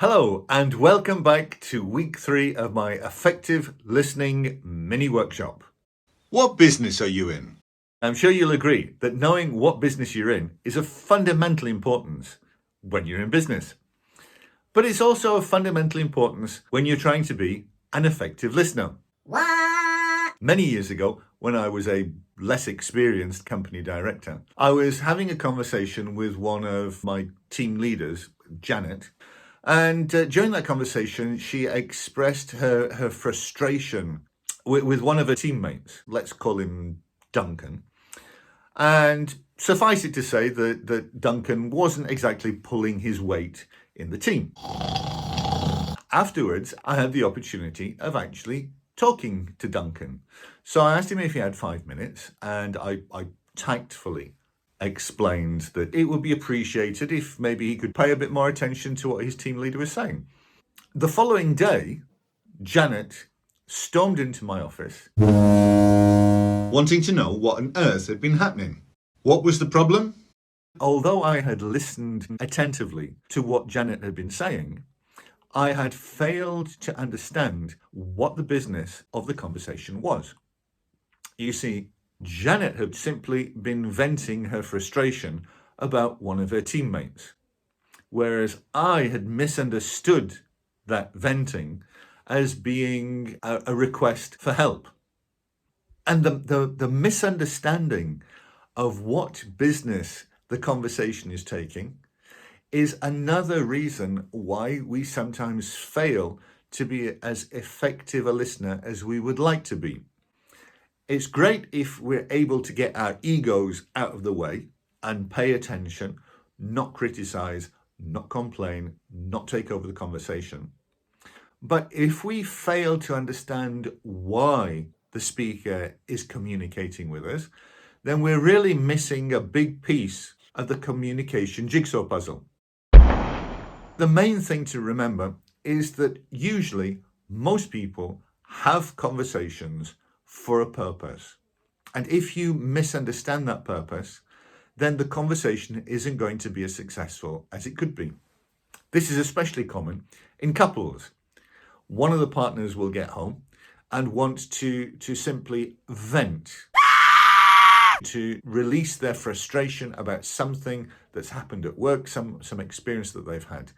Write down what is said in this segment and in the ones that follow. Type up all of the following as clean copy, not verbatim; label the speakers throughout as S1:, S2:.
S1: Hello, and welcome back to week 3 of my effective listening mini workshop.
S2: What business are you in?
S1: I'm sure you'll agree that knowing what business you're in is of fundamental importance when you're in business. But it's also of fundamental importance when you're trying to be an effective listener.
S3: What?
S1: Many years ago, when I was a less experienced company director, I was having a conversation with one of my team leaders, Janet. And during that conversation, she expressed her frustration with one of her teammates. Let's call him Duncan. And suffice it to say that Duncan wasn't exactly pulling his weight in the team. Afterwards, I had the opportunity of actually talking to Duncan. So I asked him if he had 5 minutes, and I tactfully explained that it would be appreciated if maybe he could pay a bit more attention to what his team leader was saying. The following day, Janet stormed into my office,
S2: Wanting to know what on earth had been happening. What was the problem?
S1: Although I had listened attentively to what Janet had been saying, I had failed to understand what the business of the conversation was. You see, Janet had simply been venting her frustration about one of her teammates, whereas I had misunderstood that venting as being a request for help. And the misunderstanding of what business the conversation is taking is another reason why we sometimes fail to be as effective a listener as we would like to be. It's great if we're able to get our egos out of the way and pay attention, not criticize, not complain, not take over the conversation. But if we fail to understand why the speaker is communicating with us, then we're really missing a big piece of the communication jigsaw puzzle. The main thing to remember is that usually most people have conversations for a purpose. And if you misunderstand that purpose, then the conversation isn't going to be as successful as it could be. This is especially common in couples. One of the partners will get home and want to simply vent, to release their frustration about something that's happened at work, some experience that they've had.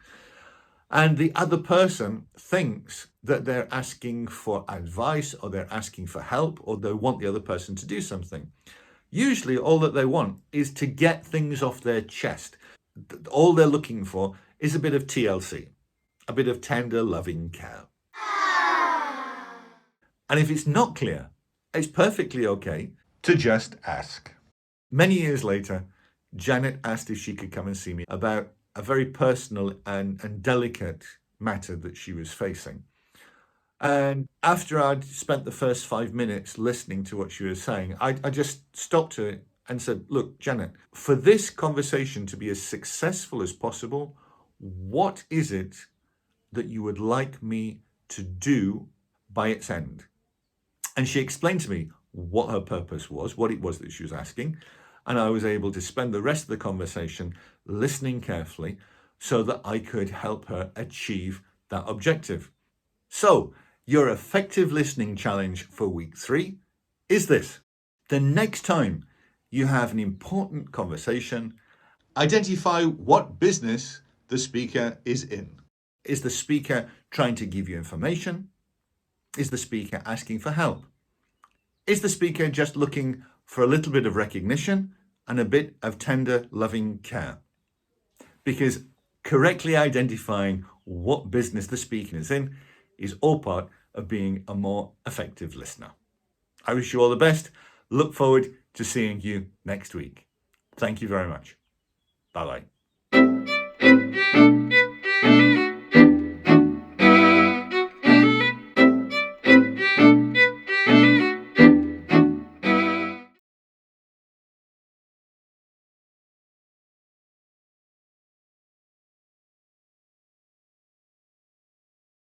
S1: And the other person thinks that they're asking for advice, or they're asking for help, or they want the other person to do something. Usually all that they want is to get things off their chest. All they're looking for is a bit of TLC, a bit of tender, loving care. And if it's not clear, it's perfectly okay to just ask. Many years later, Janet asked if she could come and see me about a very personal and delicate matter that she was facing. And after I'd spent the first 5 minutes listening to what she was saying, I just stopped her and said, look, Janet, for this conversation to be as successful as possible, what is it that you would like me to do by its end? And she explained to me what her purpose was, what it was that she was asking. And I was able to spend the rest of the conversation listening carefully so that I could help her achieve that objective. So, your effective listening challenge for week 3 is this. The next time you have an important conversation, identify what business the speaker is in. Is the speaker trying to give you information? Is the speaker asking for help? Is the speaker just looking for a little bit of recognition and a bit of tender, loving care? Because correctly identifying what business the speaker is in is all part of being a more effective listener. I wish you all the best. Look forward to seeing you next week. Thank you very much. Bye-bye.